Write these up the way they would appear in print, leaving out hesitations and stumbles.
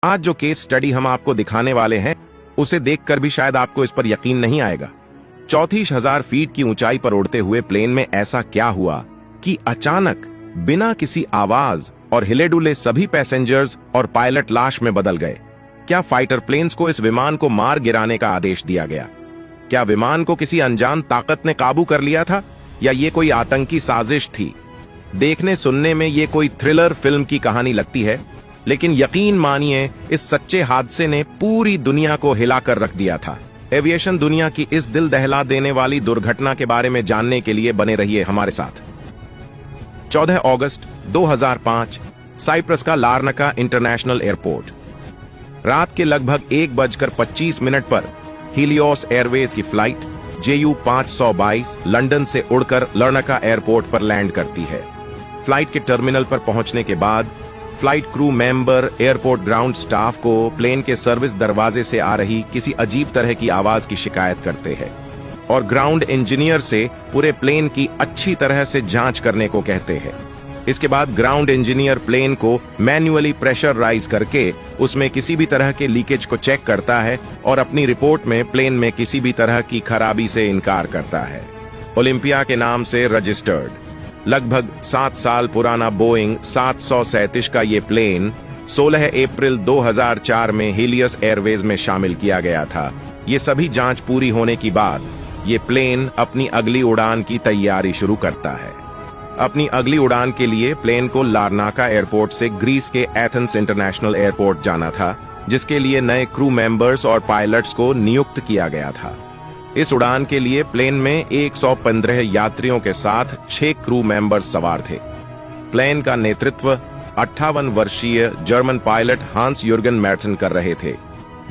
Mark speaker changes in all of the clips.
Speaker 1: आज जो case study हम आपको दिखाने वाले हैं उसे देखकर भी शायद आपको इस पर यकीन नहीं आएगा। 34,000 फीट की ऊंचाई पर उड़ते हुए प्लेन में ऐसा क्या हुआ कि अचानक बिना किसी आवाज और हिलेडुले सभी पैसेंजर्स और पायलट लाश में बदल गए। क्या फाइटर प्लेन्स को इस विमान को मार गिराने का आदेश दिया गया? क्या विमान को किसी अनजान ताकत ने काबू कर लिया था या ये कोई आतंकी साजिश थी? देखने सुनने में ये कोई थ्रिलर फिल्म की कहानी लगती है, लेकिन यकीन मानिए इस सच्चे हादसे ने पूरी दुनिया को हिलाकर रख दिया था। एविएशन दुनिया की इस दिल दहला देने वाली दुर्घटना के बारे में जानने के लिए बने रहिए हमारे साथ। 14 अगस्त 2005 साइप्रस का लार्नाका इंटरनेशनल एयरपोर्ट। रात के लगभग 1:25 पर हीलियोस एयरवेज की फ्लाइट JU 522 लंदन से उड़कर लार्नाका एयरपोर्ट पर लैंड करती है। फ्लाइट के टर्मिनल पर पहुंचने के बाद flight crew member airport ground staff को प्लेन के सर्विस दरवाजे से आ रही किसी अजीब तरह की आवाज की शिकायत करते हैं और ग्राउंड इंजीनियर से पूरे प्लेन की अच्छी तरह से जांच करने को कहते हैं। इसके बाद ग्राउंड इंजीनियर प्लेन को मैन्युअली प्रेशर राइज करके उसमें किसी भी तरह के लीकेज को चेक करता है और अपनी रिपोर्ट में प्लेन में किसी भी तरह की खराबी से इनकार करता है। ओलंपिया के नाम से रजिस्टर्ड लगभग 7 साल पुराना बोइंग 737 का ये प्लेन 16 अप्रैल 2004 में हीलियस एयरवेज में शामिल किया गया था। ये सभी जांच पूरी होने के बाद ये प्लेन अपनी अगली उड़ान की तैयारी शुरू करता है। अपनी अगली उड़ान के लिए प्लेन को लार्नाका एयरपोर्ट से ग्रीस के एथेंस इंटरनेशनल एयरपोर्ट जाना था, जिसके लिए नए क्रू मेंबर्स और पायलट्स को नियुक्त किया गया था। इस उड़ान के लिए प्लेन में 115 यात्रियों के साथ 6 क्रू मेंबर्स सवार थे। प्लेन का नेतृत्व 58 वर्षीय जर्मन पायलट हांस यूर्गन मैर्टन कर रहे थे,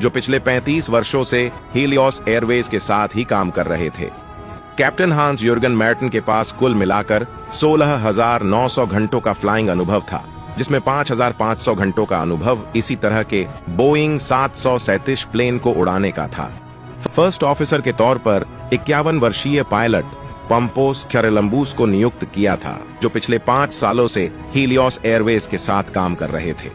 Speaker 1: जो पिछले 35 वर्षों से हीलियोस एयरवेज के साथ ही काम कर रहे थे। कैप्टन हांस यूर्गन मैर्टन के पास कुल मिलाकर 16,900 घंटों का फ्लाइंग अनुभव था, जिसमें 5,500 घंटों का अनुभव इसी तरह के बोइंग 737 प्लेन को उड़ाने का था। फर्स्ट ऑफिसर के तौर पर 51 वर्षीय पायलट पंपोस चारलंबूस को नियुक्त किया था, जो पिछले 5 सालों से हीलियोस एयरवेज के साथ काम कर रहे थे।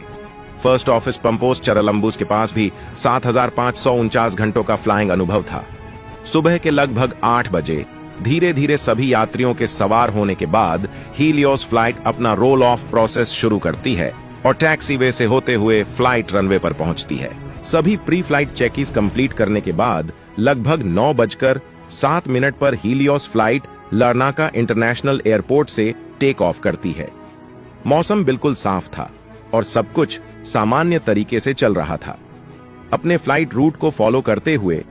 Speaker 1: फर्स्ट ऑफिसर पंपोस चारलंबूस के पास भी 7,549 घंटों का फ्लाइंग अनुभव था। सुबह के लगभग 8 बजे धीरे धीरे सभी यात्रियों के सवार होने के बाद हीलियोस फ्लाइट अपना रोल ऑफ प्रोसेस शुरू करती है और टैक्सीवे से होते हुए फ्लाइट रनवे पर पहुंचती है। सभी प्री फ्लाइट चेकिंग कंप्लीट करने के बाद लगभग 9:07 पर हीलियोस फ्लाइट लार्नाका इंटरनेशनल एयरपोर्ट से टेक ऑफ करती है। मौसम बिल्कुल साफ था और सब कुछ सामान्य तरीके से चल रहा था। अपने फ्लाइट रूट को फॉलो करते हुए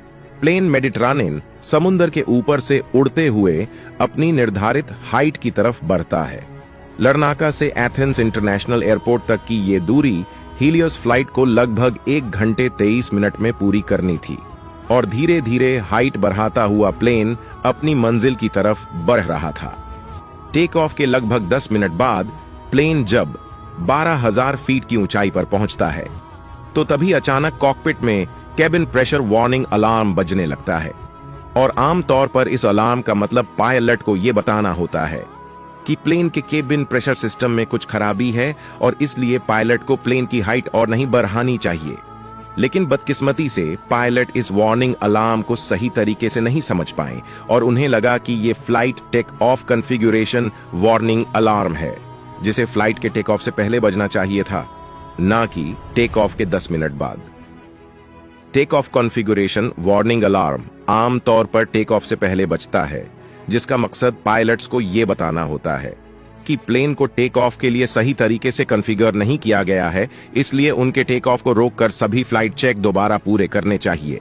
Speaker 1: प्लेन मेडिटरेनियन समुद्र के ऊपर से उड़ते हुए अपनी निर्धारित हाइट की तरफ बढ़ता है। लार्नाका से एथेंस इंटरनेशनल एयरपोर्ट तक की ये दूरी हीलियोस फ्लाइट को लगभग 1 घंटे 23 मिनट में पूरी करनी थी और धीरे धीरे हाइट बढ़ाता हुआ प्लेन अपनी मंजिल की तरफ बढ़ रहा था। टेक ऑफ के लगभग 10 मिनट बाद प्लेन जब 12,000 फीट की ऊंचाई पर पहुंचता है तो तभी अचानक कॉकपिट में केबिन प्रेशर वार्निंग अलार्म बजने लगता है और आमतौर पर इस अलार्म का मतलब पायलट को यह बताना होता है कि प्लेन के केबिन प्रेशर सिस्टम में कुछ खराबी है और इसलिए पायलट को प्लेन की हाइट और नहीं बढ़ानी चाहिए। लेकिन बदकिस्मती से पायलट इस वार्निंग अलार्म को सही तरीके से नहीं समझ पाए और उन्हें लगा कि ये flight take off configuration warning alarm है, जिसे फ्लाइट के टेक ऑफ से पहले बजना चाहिए था, ना कि टेक ऑफ के 10 मिनट बाद। Take off configuration warning alarm आमतौर पर टेक ऑफ से पहले बजता है, जिसका मकसद पायलट्स को यह बताना होता है कि प्लेन को टेक ऑफ के लिए सही तरीके से कॉन्फ़िगर नहीं किया गया है, इसलिए उनके टेक ऑफ को रोककर सभी फ्लाइट चेक दोबारा पूरे करने चाहिए।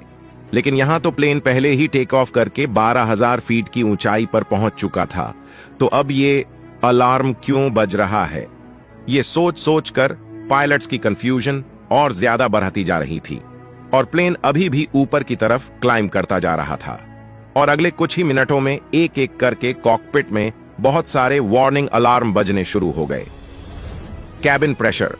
Speaker 1: लेकिन यहां तो प्लेन पहले ही टेक ऑफ करके 12,000 फीट की ऊंचाई पर पहुंच चुका था, तो अब ये अलार्म क्यों बज रहा है? ये सोच सोच कर पायलट्स की कंफ्यूजन और ज्यादा बढ़ती जा रही थी और प्लेन अभी भी ऊपर की तरफ क्लाइंब करता जा रहा था और अगले कुछ ही मिनटों में एक एक करके कॉकपिट में बहुत सारे वार्निंग अलार्म बजने शुरू हो गए। Cabin pressure.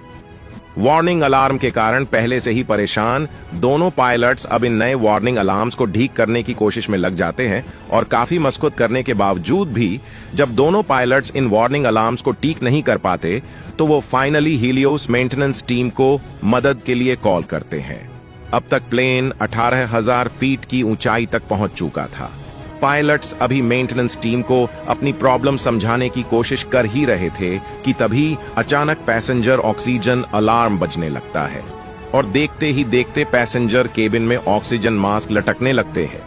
Speaker 1: वार्निंग अलार्म के कारण पहले से ही परेशान दोनों पायलट्स अब इन नए वार्निंग अलार्म्स को ठीक करने की कोशिश में लग जाते हैं और काफी मशक्कत करने के बावजूद भी जब दोनों पायलट्स इन वार्निंग अलार्म्स को ठीक नहीं कर पाते तो वो फाइनली हीलियोस मेंटेनेंस टीम को मदद के लिए कॉल करते हैं। अब तक प्लेन 18,000 फीट की ऊंचाई तक पहुंच चुका था। पायलट्स अभी मेंटेनेंस टीम को अपनी प्रॉब्लम समझाने की कोशिश कर ही रहे थे कि तभी अचानक पैसेंजर ऑक्सीजन अलार्म बजने लगता है और देखते ही देखते पैसेंजर केबिन में ऑक्सीजन मास्क लटकने लगते हैं।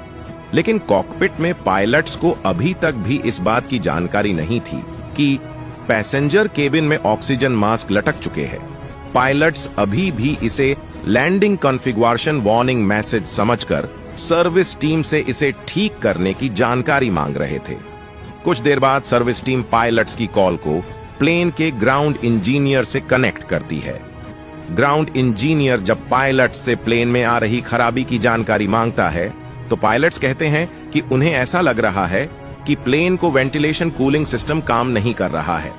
Speaker 1: लेकिन कॉकपिट में पायलट्स को अभी तक भी इस बात की जानकारी नहीं थी कि पैसेंजर केबिन में ऑक्सीजन मास्क लटक चुके हैं। पायलट्स अभी भी इसे लैंडिंग कॉन्फ़िगरेशन वार्निंग मैसेज समझकर सर्विस टीम से इसे ठीक करने की जानकारी मांग रहे थे। कुछ देर बाद सर्विस टीम पायलट्स की कॉल को प्लेन के ग्राउंड इंजीनियर से कनेक्ट करती है। ग्राउंड इंजीनियर जब पायलट्स से प्लेन में आ रही खराबी की जानकारी मांगता है तो पायलट्स कहते हैं कि उन्हें ऐसा लग रहा है कि प्लेन को वेंटिलेशन कूलिंग सिस्टम काम नहीं कर रहा है।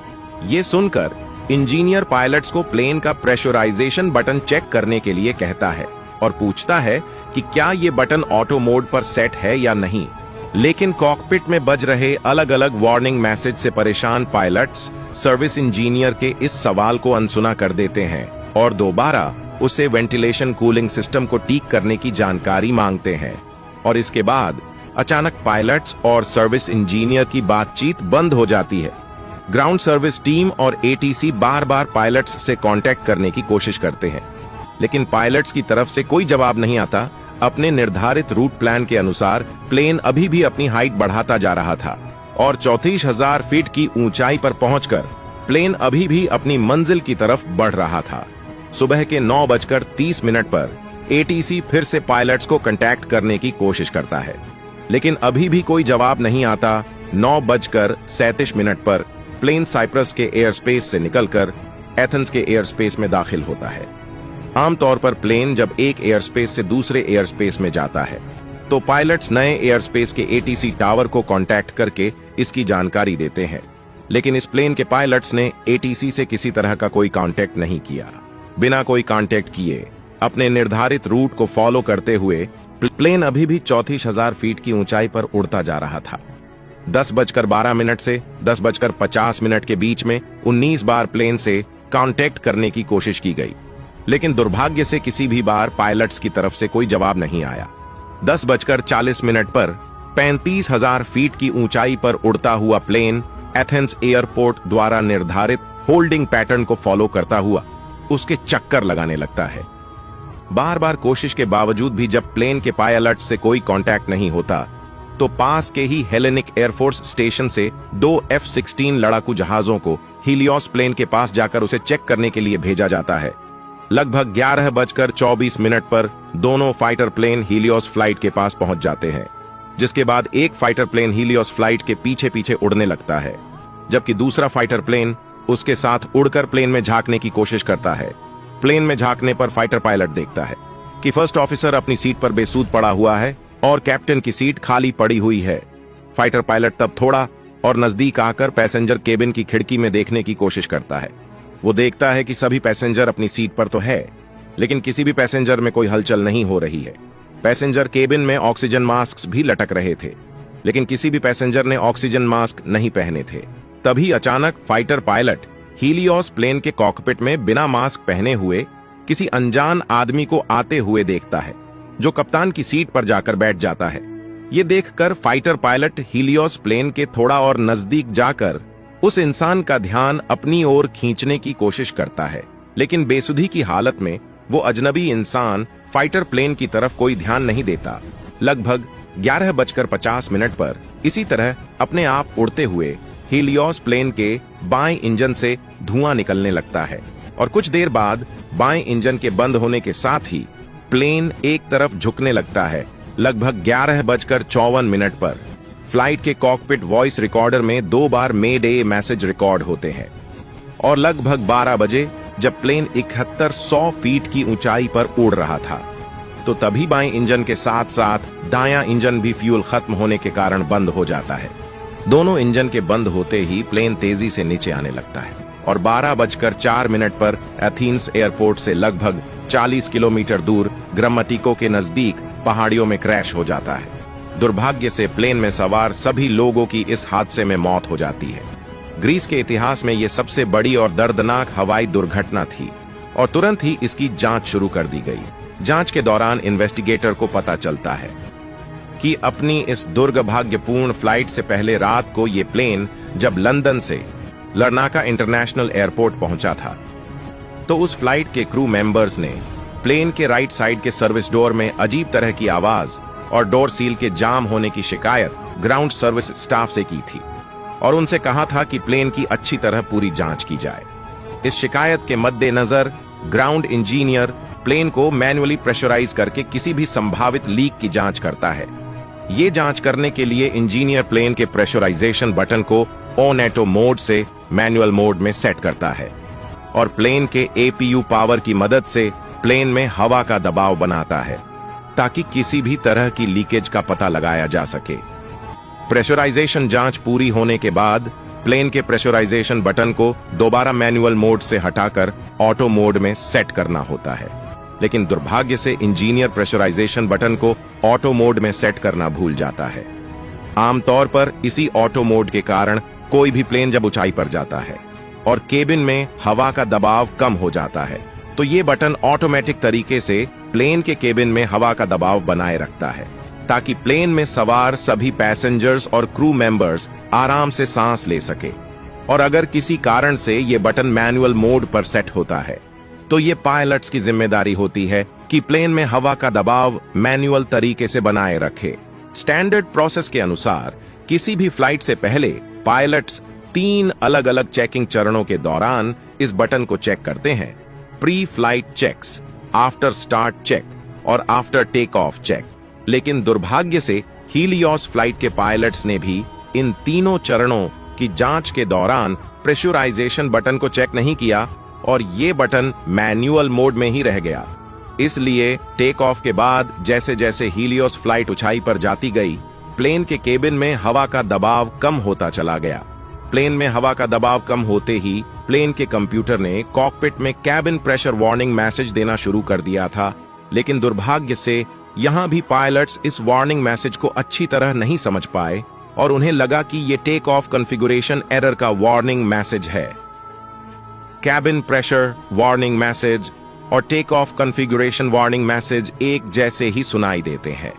Speaker 1: ये सुनकर इंजीनियर पायलट्स को प्लेन का प्रेशराइजेशन बटन चेक करने के लिए कहता है और पूछता है कि क्या ये बटन ऑटो मोड पर सेट है या नहीं। लेकिन कॉकपिट में बज रहे अलग अलग वार्निंग मैसेज से परेशान पायलट्स सर्विस इंजीनियर के इस सवाल को अनसुना कर देते हैं और दोबारा उसे वेंटिलेशन कूलिंग सिस्टम को ठीक करने की जानकारी मांगते हैं। और इसके बाद अचानक पायलट्स और सर्विस इंजीनियर की बातचीत बंद हो जाती है। ग्राउंड सर्विस टीम और एटीसी बार बार पायलट्स से कांटेक्ट करने की कोशिश करते हैं लेकिन पायलट्स की तरफ से कोई जवाब नहीं आता। अपने निर्धारित रूट प्लान के अनुसार प्लेन अभी भी अपनी हाइट बढ़ाता जा रहा था और 34,000 फीट की ऊंचाई पर पहुंचकर प्लेन अभी भी अपनी मंजिल की तरफ बढ़ रहा था। सुबह के 9:30 पर एटीसी फिर से पायलट्स को कांटेक्ट करने की कोशिश करता है लेकिन अभी भी कोई जवाब नहीं आता। 9:37 पर प्लेन साइप्रस के एयरस्पेस से निकलकर एथेंस के एयरस्पेस में दाखिल होता है। आमतौर पर प्लेन जब एक एयरस्पेस से दूसरे एयरस्पेस में जाता है तो पायलट्स नए एयरस्पेस के एटीसी टावर को कांटेक्ट करके इसकी जानकारी देते हैं लेकिन इस प्लेन के पायलट्स ने एटीसी से किसी तरह का कोई कांटेक्ट नहीं किया। बिना कोई कांटेक्ट किए अपने निर्धारित रूट को फॉलो करते हुए प्लेन अभी भी 34,000 फीट की ऊंचाई पर उड़ता जा रहा था। 10:12 से 10:50 के बीच में 19 बार प्लेन से कांटेक्ट करने की कोशिश की गई लेकिन दुर्भाग्य से किसी भी बार पायलट्स की तरफ से कोई जवाब नहीं आया। 10:40 पर 35,000 फीट की ऊंचाई पर उड़ता हुआ प्लेन एथेंस एयरपोर्ट द्वारा निर्धारित होल्डिंग पैटर्न को फॉलो करता हुआ उसके चक्कर लगाने लगता है। बार बार कोशिश के बावजूद भी जब प्लेन के पायलट से कोई कांटेक्ट नहीं होता तो पास के ही हेलेनिक एयरफोर्स स्टेशन से 2 F-16 लड़ाकू जहाजों को हीलियोस प्लेन के पास जाकर उसे चेक करने के लिए भेजा जाता है। लगभग 11:24 पर दोनों फाइटर प्लेन हीलियोस फ्लाइट के पास पहुंच जाते हैं जिसके बाद एक फाइटर प्लेन हीलियोस फ्लाइट के पीछे पीछे उड़ने लगता है जबकि दूसरा फाइटर प्लेन उसके साथ उड़कर प्लेन में झांकने की कोशिश करता है। प्लेन में झांकने पर फाइटर पायलट देखता है कि फर्स्ट ऑफिसर अपनी सीट पर बेसूध पड़ा हुआ है और कैप्टन की सीट खाली पड़ी हुई है। फाइटर पायलट तब थोड़ा और नजदीक आकर पैसेंजर केबिन की खिड़की में देखने की कोशिश करता है। वो देखता है कि सभी पैसेंजर अपनी सीट पर तो है लेकिन किसी भी पैसेंजर में कोई हलचल नहीं हो रही है। पैसेंजर केबिन में ऑक्सीजन मास्क भी लटक रहे थे लेकिन किसी भी पैसेंजर ने ऑक्सीजन मास्क नहीं पहने थे। तभी अचानक फाइटर पायलट हीलियोस प्लेन के कॉकपिट में बिना मास्क पहने हुए किसी अनजान आदमी को आते हुए देखता है जो कप्तान की सीट पर जाकर बैठ जाता है। ये देखकर फाइटर पायलट हीलियोस प्लेन के थोड़ा और नजदीक जाकर उस इंसान का ध्यान अपनी ओर खींचने की कोशिश करता है लेकिन बेसुधी की हालत में वो अजनबी इंसान फाइटर प्लेन की तरफ कोई ध्यान नहीं देता। लगभग 11:50 पर इसी तरह अपने आप उड़ते हुए हीलियोस प्लेन के बाएं इंजन से धुआं निकलने लगता है और कुछ देर बाद बाएं इंजन के बंद होने के साथ ही प्लेन एक तरफ झुकने लगता है। लगभग 11:54 पर फ्लाइट के कॉकपिट वॉइस रिकॉर्डर में 2 बार मे डे मैसेज रिकॉर्ड होते हैं और लगभग 12 बजे जब प्लेन 7100 फीट की ऊंचाई पर उड़ रहा था तो तभी बाएं इंजन के साथ साथ दायां इंजन भी फ्यूल खत्म होने के कारण बंद हो जाता है। दोनों इंजन के बंद होते ही प्लेन तेजी से नीचे आने लगता है और 12:04 पर एथेंस एयरपोर्ट से लगभग 40 किलोमीटर दूर ग्रामटिको के नजदीक पहाड़ियों में क्रैश हो जाता है। दुर्भाग्य से प्लेन में सवार सभी लोगों की इस हादसे में मौत हो जाती है। ग्रीस के इतिहास में यह सबसे बड़ी और दर्दनाक हवाई दुर्घटना थी और तुरंत ही इसकी जांच शुरू कर दी गई। जांच के दौरान इन्वेस्टिगेटर को पता चलता है कि अपनी इस दुर्भाग्यपूर्ण फ्लाइट से पहले रात को यह प्लेन जब लंदन से लरनाका इंटरनेशनल एयरपोर्ट पहुंचा था, तो उस फ्लाइट के क्रू मेंबर्स ने प्लेन के राइट साइड के सर्विस डोर में अजीब तरह की आवाज और डोर सील के जाम होने की शिकायत ग्राउंड सर्विस स्टाफ से की थी और उनसे कहा था कि प्लेन की अच्छी तरह पूरी जांच की जाए। इस शिकायत के मद्देनजर ग्राउंड इंजीनियर प्लेन को मैन्युअली प्रेशराइज करके किसी भी संभावित लीक की जांच करता है। ये जांच करने के लिए इंजीनियर प्लेन के प्रेशराइजेशन बटन को ऑन ऑटो मोड से मैनुअल मोड में सेट करता है और प्लेन के एपीयू पावर की मदद से प्लेन में हवा का दबाव बनाता है ताकि किसी भी तरह की लीकेज का पता लगाया जा सके। प्रेशराइजेशन जांच पूरी होने के बाद प्लेन के प्रेशराइजेशन बटन को दोबारा मैनुअल मोड से हटाकर ऑटो मोड में सेट करना होता है, लेकिन दुर्भाग्य से इंजीनियर प्रेशराइजेशन बटन को ऑटो मोड में सेट करना भूल जाता है। आमतौर पर इसी ऑटो मोड के कारण कोई भी प्लेन जब ऊंचाई पर जाता है और केबिन में हवा का दबाव कम हो जाता है, तो ये बटन ऑटोमेटिक तरीके से प्लेन के केबिन में हवा का दबाव बनाए रखता है ताकि प्लेन में सवार सभी पैसेंजर्स और क्रू मेंबर्स आराम से सांस ले सके। और अगर किसी कारण से ये बटन मैनुअल मोड पर सेट होता है, तो ये पायलट्स की जिम्मेदारी होती है कि प्लेन में हवा का दबाव मैनुअल तरीके से बनाए रखे। स्टैंडर्ड प्रोसेस के अनुसार किसी भी फ्लाइट से पहले पायलट्स 3 अलग अलग चेकिंग चरणों के दौरान इस बटन को चेक करते हैं: pre flight checks, after start check और आफ्टर टेक ऑफ चेक। लेकिन दुर्भाग्य से हीलियोस फ्लाइट के पायलट्स ने भी इन तीनों चरणों की जांच के दौरान प्रेशराइजेशन बटन को चेक नहीं किया और ये बटन मैनुअल मोड में ही रह गया। इसलिए टेक ऑफ के बाद जैसे जैसे हीलियोस फ्लाइट ऊंचाई पर जाती गई, प्लेन के केबिन में हवा का दबाव कम होता चला गया। प्लेन में हवा का दबाव कम होते ही प्लेन के कंप्यूटर ने कॉकपिट में कैबिन प्रेशर वार्निंग मैसेज देना शुरू कर दिया था, लेकिन दुर्भाग्य से यहां भी पायलट्स इस वार्निंग मैसेज को अच्छी तरह नहीं समझ पाए और उन्हें लगा कि ये टेक ऑफ कॉन्फ़िगरेशन एरर का वार्निंग मैसेज है। कैबिन प्रेशर वार्निंग मैसेज और take off configuration warning message एक जैसे ही सुनाई देते हैं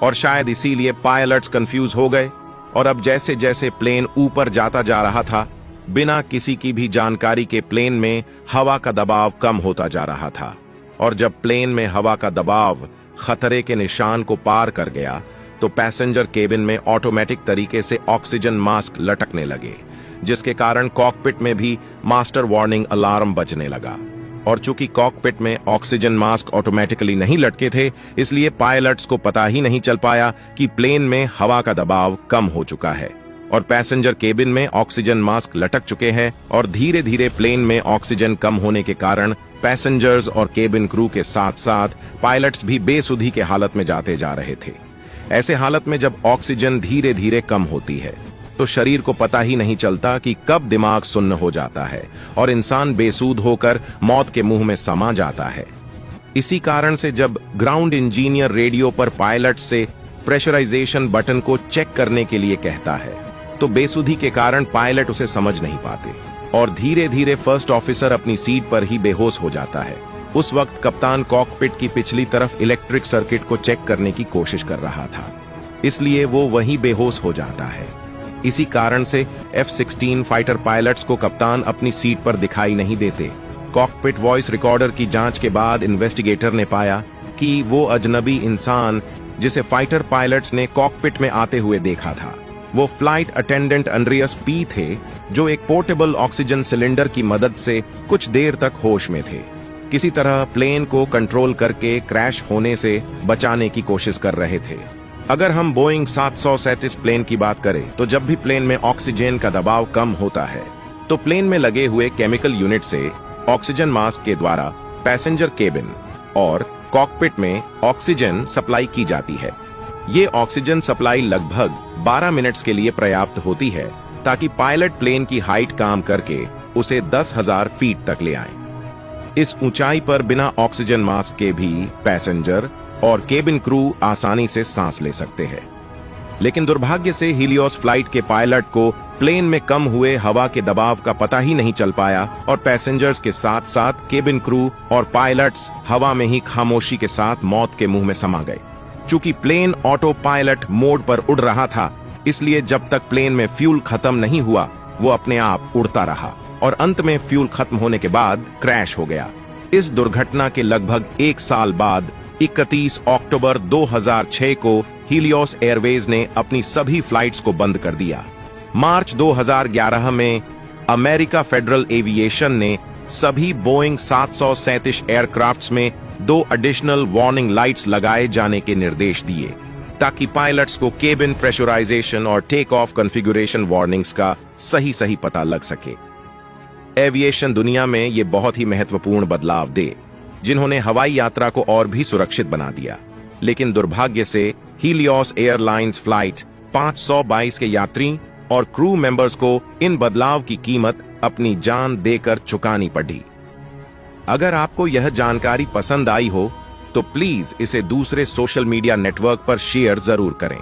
Speaker 1: और शायद इसीलिए पायलट्स कंफ्यूज हो गए और अब जैसे जैसे प्लेन ऊपर जाता जा रहा था, बिना किसी की भी जानकारी के प्लेन में हवा का दबाव कम होता जा रहा था और जब प्लेन में हवा का दबाव खतरे के निशान को पार कर गया, तो पैसेंजर केबिन में ऑटोमेटिक तरीके से ऑक्सीजन मास्क लटकने लगे, जिसके कारण कॉकपिट में भी मास्टर वार्निंग अलार्म बजने लगा। और चूंकि कॉकपिट में ऑक्सीजन मास्क ऑटोमेटिकली नहीं लटके थे, इसलिए पायलट्स को पता ही नहीं चल पाया कि प्लेन में हवा का दबाव कम हो चुका है और पैसेंजर केबिन में ऑक्सीजन मास्क लटक चुके हैं और धीरे धीरे प्लेन में ऑक्सीजन कम होने के कारण पैसेंजर्स और केबिन क्रू के साथ साथ पायलट्स भी बेसुधी के हालत में जाते जा रहे थे। ऐसे हालत में जब ऑक्सीजन धीरे धीरे कम होती है, तो शरीर को पता ही नहीं चलता कि कब दिमाग सुन्न हो जाता है और इंसान बेसूध होकर मौत के मुंह में समा जाता है। इसी कारण से जब ग्राउंड इंजीनियर रेडियो पर पायलट से प्रेशराइजेशन बटन को चेक करने के लिए कहता है, तो बेसुधी के कारण पायलट उसे समझ नहीं पाते और धीरे धीरे फर्स्ट ऑफिसर अपनी सीट पर ही बेहोश हो जाता है। उस वक्त कप्तान कॉकपिट की पिछली तरफ इलेक्ट्रिक सर्किट को चेक करने की कोशिश कर रहा था, इसलिए वो वहीं बेहोश हो जाता है। इसी कारण से F-16 फाइटर पायलट्स को कप्तान अपनी सीट पर दिखाई नहीं देते। कॉकपिट वॉइस रिकॉर्डर की जांच के बाद इन्वेस्टिगेटर ने पाया कि वो अजनबी इंसान जिसे फाइटर पायलट्स ने कॉकपिट में आते हुए देखा था, वो फ्लाइट अटेंडेंट अंड्रियस पी थे, जो एक पोर्टेबल ऑक्सीजन सिलेंडर की मदद से कुछ देर तक होश में थे। किसी तरह प्लेन को कंट्रोल करके क्रैश होने से बचाने की कोशिश कर रहे थे। अगर हम बोइंग 737 प्लेन की बात करें, तो जब भी प्लेन में ऑक्सीजन का दबाव कम होता है, तो प्लेन में लगे हुए केमिकल यूनिट से ऑक्सीजन मास्क के द्वारा पैसेंजर केबिन और कॉकपिट में ऑक्सीजन सप्लाई की जाती है। ये ऑक्सीजन सप्लाई लगभग 12 मिनट्स के लिए पर्याप्त होती है ताकि पायलट प्लेन की हाइट काम करके उसे 10,000 फीट तक ले आए। इस ऊंचाई पर बिना ऑक्सीजन मास्क के भी पैसेंजर और केबिन क्रू आसानी से सांस ले सकते हैं। लेकिन दुर्भाग्य से हीलियोस फ्लाइट के पायलट को प्लेन में कम हुए हवा के दबाव का पता ही नहीं चल पाया और पैसेंजर्स के साथ साथ केबिन क्रू और पायलट्स हवा में ही खामोशी के साथ मौत के मुंह में समा गए। चूंकि प्लेन ऑटो पायलट मोड पर उड़ रहा था, इसलिए जब तक प्लेन में फ्यूल खत्म नहीं हुआ वो अपने आप उड़ता रहा और अंत में फ्यूल खत्म होने के बाद क्रैश हो गया। इस दुर्घटना के लगभग 1 साल बाद 31 अक्टूबर 2006 को हीलियोस एयरवेज ने अपनी सभी फ्लाइट्स को बंद कर दिया। मार्च 2011 में अमेरिका फेडरल एविएशन ने सभी बोइंग 737 एयरक्राफ्ट्स में 2 एडिशनल वार्निंग लाइट्स लगाए जाने के निर्देश दिए ताकि पायलट्स को केबिन प्रेशराइजेशन और टेक ऑफ कॉन्फ़िगरेशन वार्निंग्स का सही पता लग सके। एविएशन दुनिया में ये बहुत ही महत्वपूर्ण बदलाव दे, जिन्होंने हवाई यात्रा को और भी सुरक्षित बना दिया। लेकिन दुर्भाग्य से हीलियोस एयरलाइंस फ्लाइट 522 के यात्री और क्रू मेंबर्स को इन बदलाव की कीमत अपनी जान देकर चुकानी पड़ी। अगर आपको यह जानकारी पसंद आई हो तो प्लीज इसे दूसरे सोशल मीडिया नेटवर्क पर शेयर जरूर करें।